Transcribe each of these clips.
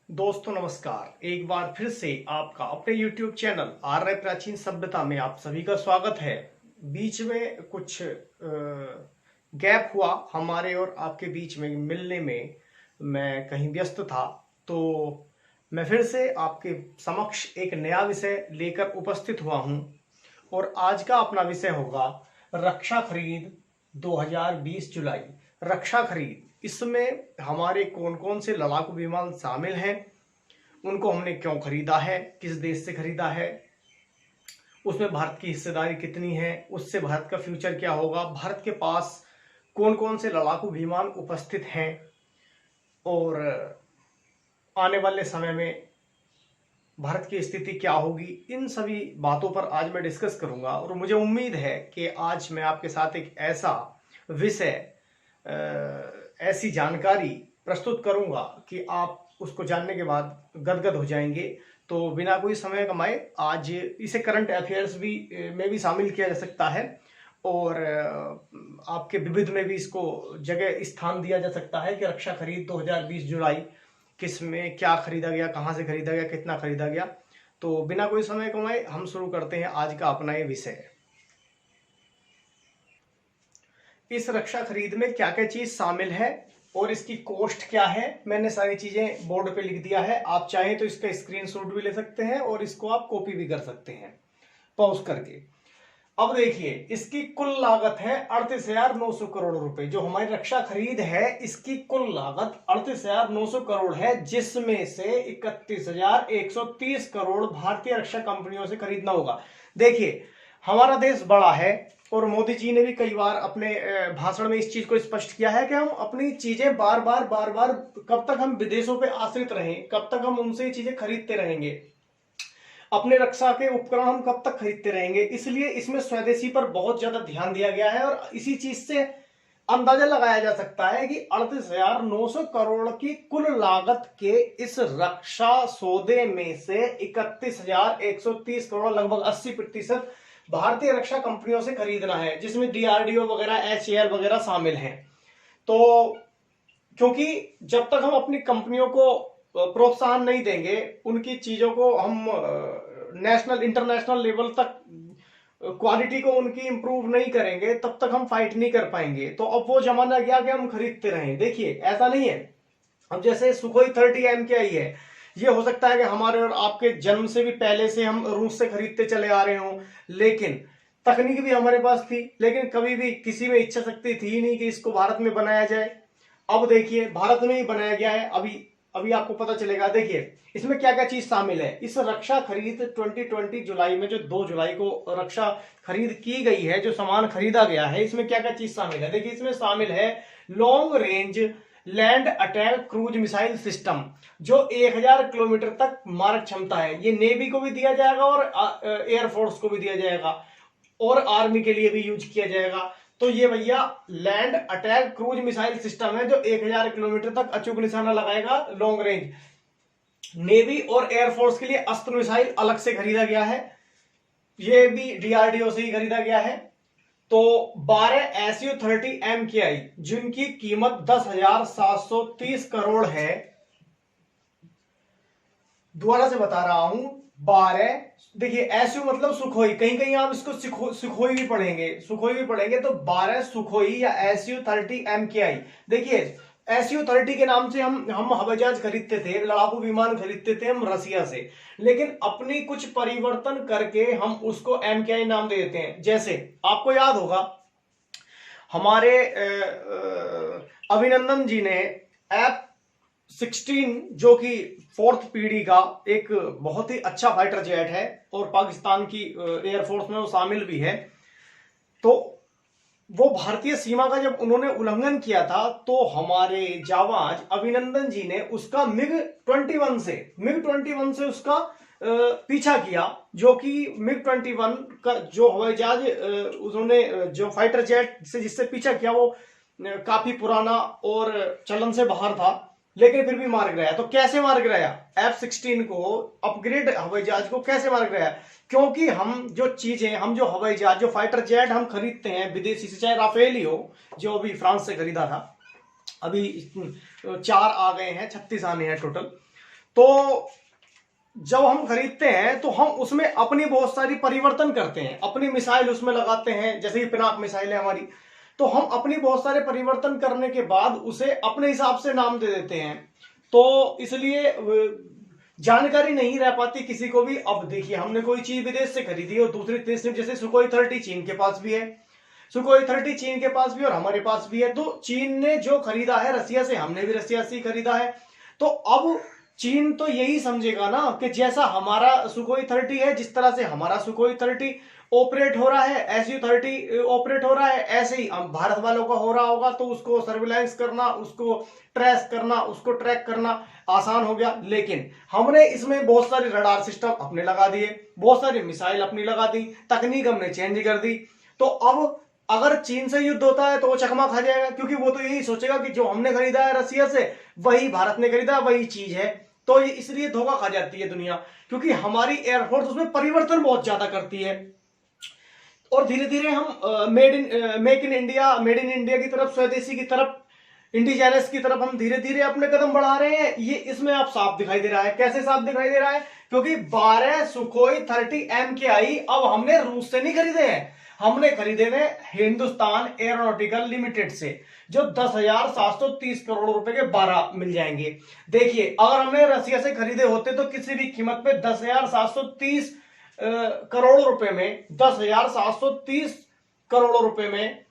दोस्तों नमस्कार। एक बार फिर से आपका अपने YouTube चैनल आर्य प्राचीन सभ्यता में आप सभी का स्वागत है। बीच में कुछ गैप हुआ हमारे और आपके बीच में मिलने में, मैं कहीं व्यस्त था, तो मैं फिर से आपके समक्ष एक नया विषय लेकर उपस्थित हुआ हूं। और आज का अपना विषय होगा रक्षा खरीद 2020 जुलाई। रक्षा खरीद, इसमें हमारे कौन कौन से लड़ाकू विमान शामिल हैं, उनको हमने क्यों खरीदा है, किस देश से खरीदा है, उसमें भारत की हिस्सेदारी कितनी है, उससे भारत का फ्यूचर क्या होगा, भारत के पास कौन कौन से लड़ाकू विमान उपस्थित हैं और आने वाले समय में भारत की स्थिति क्या होगी, इन सभी बातों पर आज मैं डिस्कस करूंगा। और मुझे उम्मीद है कि आज मैं आपके साथ एक ऐसा विषय, ऐसी जानकारी प्रस्तुत करूंगा कि आप उसको जानने के बाद गदगद हो जाएंगे। तो बिना कोई समय कमाए आज इसे करंट अफेयर्स भी में भी शामिल किया जा सकता है और आपके विविध में भी इसको जगह स्थान दिया जा सकता है कि रक्षा खरीद 2020 जुलाई किस में क्या खरीदा गया, कहां से खरीदा गया, कितना खरीदा गया। तो बिना कोई समय कमाए हम शुरू करते हैं आज का अपना ये विषय। इस रक्षा खरीद में क्या क्या चीज शामिल है और इसकी कॉस्ट क्या है, मैंने सारी चीजें बोर्ड पे लिख दिया है। आप चाहें तो इसका स्क्रीनशॉट भी ले सकते हैं और इसको आप कॉपी भी कर सकते हैं पॉज करके। अब देखिए, इसकी कुल लागत है 38,900 करोड़ रुपए। जो हमारी रक्षा खरीद है इसकी कुल लागत 38,900 करोड़ है, जिसमें से 31,130 करोड़ भारतीय रक्षा कंपनियों से खरीदना होगा। देखिए, हमारा देश बड़ा है और मोदी जी ने भी कई बार अपने भाषण में इस चीज को स्पष्ट किया है कि हम अपनी चीजें बार बार कब तक हम विदेशों पे आश्रित रहें, कब तक हम उनसे चीजें खरीदते रहेंगे, अपने रक्षा के उपकरण हम कब तक खरीदते रहेंगे। इसलिए इसमें स्वदेशी पर बहुत ज्यादा ध्यान दिया गया है और इसी चीज से अंदाजा लगाया जा सकता है कि 38,900 करोड़ की कुल लागत के इस रक्षा सौदे में से 31,130 करोड़, लगभग 80% भारतीय रक्षा कंपनियों से खरीदना है, जिसमें डीआरडीओ वगैरह, एचएएल वगैरह शामिल हैं। तो क्योंकि जब तक हम अपनी कंपनियों को प्रोत्साहन नहीं देंगे, उनकी चीजों को हम नेशनल इंटरनेशनल लेवल तक क्वालिटी को उनकी इंप्रूव नहीं करेंगे, तब तक हम फाइट नहीं कर पाएंगे। तो अब वो जमाना गया कि हम खरीदते रहें। देखिए, ऐसा नहीं है। अब जैसे सुखोई 30 MKI है, ये हो सकता है कि हमारे और आपके जन्म से भी पहले से हम रूस से खरीदते चले आ रहे हों, लेकिन तकनीक भी हमारे पास थी, लेकिन कभी भी किसी में इच्छा शक्ति थी नहीं कि इसको भारत में बनाया जाए। अब देखिए, भारत में ही बनाया गया है। अभी अभी आपको पता चलेगा। देखिए, इसमें क्या क्या चीज शामिल है। इस रक्षा खरीद 2020 जुलाई में, जो 2 जुलाई को रक्षा खरीद की गई है, जो सामान खरीदा गया है, इसमें क्या क्या चीज शामिल है। देखिए, इसमें शामिल है long range land attack cruise missile system, जो 1000 किलोमीटर तक मारक क्षमता है। ये नेवी को भी दिया जाएगा और एयरफोर्स को भी दिया जाएगा और आर्मी के लिए भी यूज किया जाएगा। तो ये भैया land attack cruise missile system है, जो 1000 किलोमीटर तक अचूक निशाना लगाएगा, लॉन्ग रेंज। नेवी और एयरफोर्स के लिए अस्त्र मिसाइल अलग से खरीदा गया है, ये भी डीआरडीओ से ही खरीदा गया है। तो 12 SU-30 MKI, जिनकी कीमत 10,730 करोड़ है। दोबारा से बता रहा हूं, 12, देखिए एसयू मतलब सुखोई, कहीं कहीं आप इसको सुखोई भी पढ़ेंगे, तो 12 सुखोई या SU-30 MKI। देखिए, SU-30 के नाम से हम हवाई जहाज खरीदते थे, लड़ाकू विमान खरीदते थे हम रसिया से, लेकिन अपनी कुछ परिवर्तन करके हम उसको MKI नाम दे देते हैं। जैसे आपको याद होगा, हमारे अभिनंदन जी ने F-16, जो कि 4th पीढ़ी का एक बहुत ही अच्छा फाइटर जेट है और पाकिस्तान की एयरफोर्स में वो शामिल भी है, तो वो भारतीय सीमा का जब उन्होंने उल्लंघन किया था, तो हमारे जाबाज अभिनंदन जी ने उसका मिग-21 से उसका पीछा किया, जो कि मिग-21 का जो हवाई जहाज उन्होंने जो फाइटर जेट से जिससे पीछा किया, वो काफी पुराना और चलन से बाहर था, लेकिन फिर भी मार गिराया। तो कैसे मार गिराया? F-16 को, अपग्रेड हवाई जहाज को कैसे मार गिराया? क्योंकि हम जो चीजें, हम जो हवाई जहाज, जो फाइटर जेट हम खरीदते हैं विदेशी से, चाहे राफेल ही हो, जो अभी फ्रांस से खरीदा था, अभी 4 आ गए हैं, 36 आने हैं टोटल। तो जब हम खरीदते हैं तो हम उसमें अपनी बहुत सारी परिवर्तन करते हैं, अपनी मिसाइल उसमें लगाते हैं, जैसे कि पिनाक मिसाइल है हमारी, तो हम अपनी बहुत सारे परिवर्तन करने के बाद उसे अपने हिसाब से नाम दे देते हैं। तो इसलिए जानकारी नहीं रह पाती किसी को भी। अब देखिए, हमने कोई चीज विदेश से खरीदी और दूसरे देश से, जैसे सुखोई 30 चीन के पास भी है, सुखोई 30 चीन के पास भी और हमारे पास भी है। तो चीन ने जो खरीदा है रसिया से, हमने भी रसिया से खरीदा है। तो अब चीन तो यही समझेगा ना कि जैसा हमारा सुखोई 30 है, जिस तरह से हमारा सुखोई 30 ऑपरेट हो रहा है, SU-30 ऑपरेट हो रहा है, ऐसे ही भारत वालों का हो रहा होगा। तो उसको सर्विलांस करना, उसको ट्रेस करना, उसको ट्रैक करना आसान हो गया। लेकिन हमने इसमें बहुत सारे रडार सिस्टम अपने लगा दिए, बहुत सारी मिसाइल अपनी लगा दी, तकनीक हमने चेंज कर दी। तो अब अगर चीन से युद्ध होता है तो वो चकमा खा जाएगा, क्योंकि वो तो यही सोचेगा कि जो हमने खरीदा है रसिया से वही भारत ने खरीदा, वही चीज है। तो ये इसलिए धोखा खा जाती है दुनिया, क्योंकि हमारी एयरफोर्स उसमें परिवर्तन बहुत ज्यादा करती है। और धीरे धीरे हम मेक इन इंडिया की तरफ, स्वदेशी की तरफ, इंडिजिनस की तरफ हम धीरे धीरे अपने कदम बढ़ा रहे हैं। ये इसमें आप साफ दिखाई दे रहा है। कैसे साफ दिखाई दे रहा है? क्योंकि 12 सुखोई 30 MKI अब हमने रूस से नहीं खरीदे हैं, हमने खरीदे थे हिंदुस्तान एरोनॉटिकल लिमिटेड से, जो 10,730 करोड़ रुपए के 12 मिल जाएंगे। देखिए, अगर हमने रसिया से खरीदे होते तो किसी भी कीमत पे 10,730 करोड़ रुपए में, 10,730 करोड़ रुपए में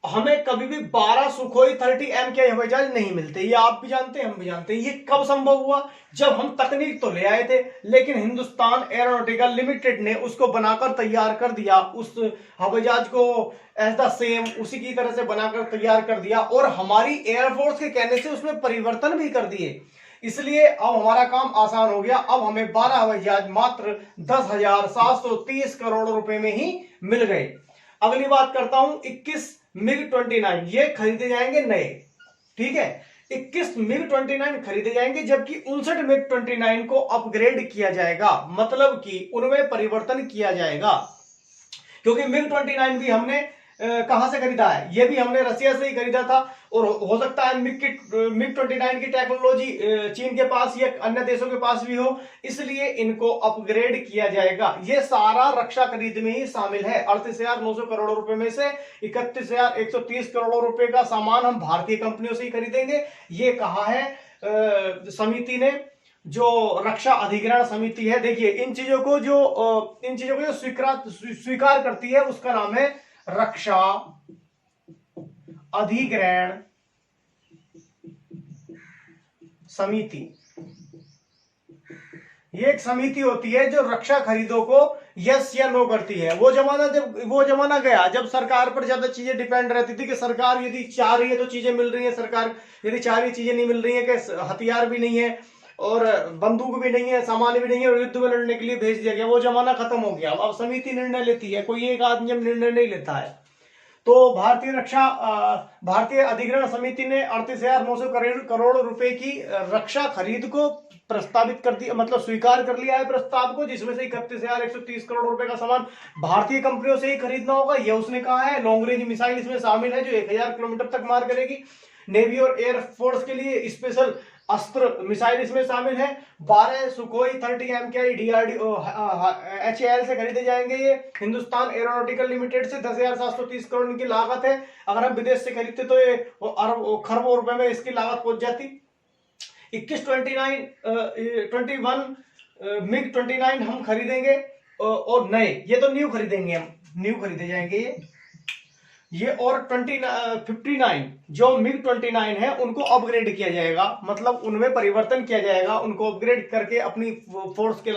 हमें कभी भी 12 सुखोई 30 MKI हवाई जहाज नहीं मिलते। ये आप भी जानते हैं, हम भी जानते हैं। ये कब संभव हुआ? जब हम तकनीक तो ले आए थे, लेकिन हिंदुस्तान एरोनॉटिकल लिमिटेड ने उसको बनाकर तैयार कर दिया, उस हवाई जहाज को एज द सेम उसी की तरह से बनाकर तैयार कर दिया, और हमारी एयरफोर्स के कहने से उसमें परिवर्तन भी कर दिए। इसलिए अब हमारा काम आसान हो गया। अब हमें 12 हवाई जहाज मात्र 10,730 करोड़ रुपए में ही मिल गए। अगली बात करता हूं, 21 MiG-29 ये खरीदे जाएंगे नए, ठीक है। 21 MiG-29 खरीदे जाएंगे, जबकि 59 MiG-29 को अपग्रेड किया जाएगा, मतलब कि उनमें परिवर्तन किया जाएगा। क्योंकि MiG-29 भी हमने कहां से खरीदा है? ये भी हमने रसिया से ही खरीदा था, और हो सकता है MiG-29 की टेक्नोलॉजी चीन के पास या अन्य देशों के पास भी हो, इसलिए इनको अपग्रेड किया जाएगा। ये सारा रक्षा खरीद में ही शामिल है। 38,900 करोड़ रुपए में से 31,130 करोड़ रुपए का सामान हम भारतीय कंपनियों से ही खरीदेंगे। ये कहा है समिति ने, जो रक्षा अधिग्रहण समिति है। देखिए, इन चीजों को जो स्वीकार करती है उसका नाम है रक्षा अधिग्रहण समिति। ये एक समिति होती है जो रक्षा खरीदों को यस या नो करती है। वो जमाना गया जब सरकार पर ज्यादा चीजें डिपेंड रहती थी, कि सरकार यदि चाह रही है तो चीजें मिल रही है, सरकार यदि चाह रही चीजें नहीं मिल रही है, कि हथियार भी नहीं है और बंदूक भी नहीं है, सामान भी नहीं है, और युद्ध में लड़ने के लिए भेज दिया गया। वो जमाना खत्म हो गया। अब समिति निर्णय लेती है, कोई एक आदमी निर्णय नहीं लेता है। तो भारतीय अधिग्रहण समिति ने 38,900 करोड़ रुपए की रक्षा खरीद को प्रस्तावित कर दिया, मतलब स्वीकार कर लिया है प्रस्ताव को, जिसमें से 31,130 करोड़ रुपए का सामान भारतीय कंपनियों से ही खरीदना होगा। यह उसने कहा है। लॉन्ग रेंज मिसाइल इसमें शामिल है, जो 1000 किलोमीटर तक मार करेगी। नेवी और एयरफोर्स के लिए स्पेशल अस्त्र मिसाइल इसमें शामिल है। 12 सुखोई 30 MKI DRDO HAL से खरीदे जाएंगे। ये हिंदुस्तान एरोनॉटिकल लिमिटेड से 10,730 करोड़ की लागत है। अगर हम विदेश से खरीदते तो ये खरबों रुपए में इसकी लागत पहुंच जाती। 21 MiG-29 हम खरीदेंगे, और नए, ये तो न्यू खरीदेंगे, हम न्यू खरीदे जाएंगे ये। और 59 जो MiG-29 है उनको अपग्रेड किया जाएगा, मतलब उनमें परिवर्तन किया जाएगा, उनको अपग्रेड करके अपनी फोर्स के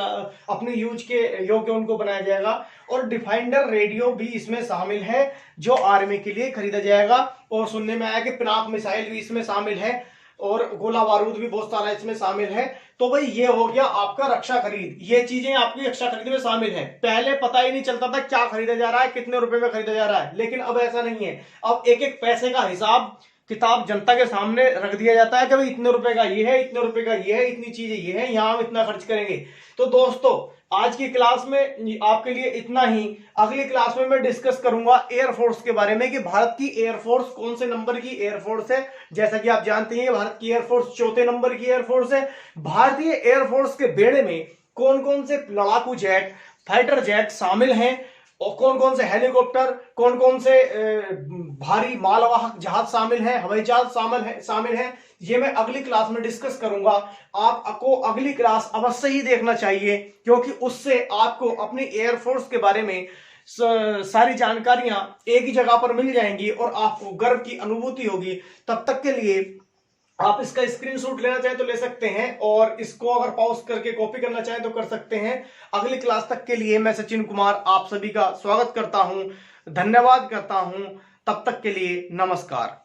अपनी यूज के योग्य उनको बनाया जाएगा। और डिफेंडर रेडियो भी इसमें शामिल है, जो आर्मी के लिए खरीदा जाएगा। और सुनने में आया कि पिनाक मिसाइल भी इसमें शामिल है, और गोला बारूद भी बहुत सारा इसमें शामिल है। तो भाई ये हो गया आपका रक्षा खरीद। ये चीजें आपकी रक्षा खरीद में शामिल है। पहले पता ही नहीं चलता था क्या खरीदा जा रहा है, कितने रुपए में खरीदा जा रहा है, लेकिन अब ऐसा नहीं है। अब एक एक पैसे का हिसाब किताब जनता के सामने रख दिया जाता है कि भाई इतने रुपए का ये है, इतने रुपए का ये है, इतनी चीजें ये है, यहां हम इतना खर्च करेंगे। तो दोस्तों आज की क्लास में आपके लिए इतना ही। अगली क्लास में मैं डिस्कस करूंगा एयरफोर्स के बारे में कि भारत की एयरफोर्स कौन से नंबर की एयरफोर्स है। जैसा कि आप जानते हैं भारत की एयरफोर्स चौथे नंबर की एयरफोर्स है। भारतीय एयरफोर्स के बेड़े में कौन कौन से लड़ाकू जेट, फाइटर जेट शामिल हैं और कौन कौन से हेलीकॉप्टर, कौन कौन से भारी मालवाहक जहाज शामिल हैं, हवाई जहाज शामिल हैं, ये मैं अगली क्लास में डिस्कस करूंगा। आपको अगली क्लास अवश्य ही देखना चाहिए क्योंकि उससे आपको अपनी एयरफोर्स के बारे में सारी जानकारियां एक ही जगह पर मिल जाएंगी और आपको गर्व की अनुभूति होगी। तब तक के लिए आप इसका स्क्रीनशॉट लेना चाहें तो ले सकते हैं और इसको अगर पॉज करके कॉपी करना चाहें तो कर सकते हैं। अगली क्लास तक के लिए मैं सचिन कुमार आप सभी का स्वागत करता हूं, धन्यवाद करता हूं। तब तक के लिए नमस्कार।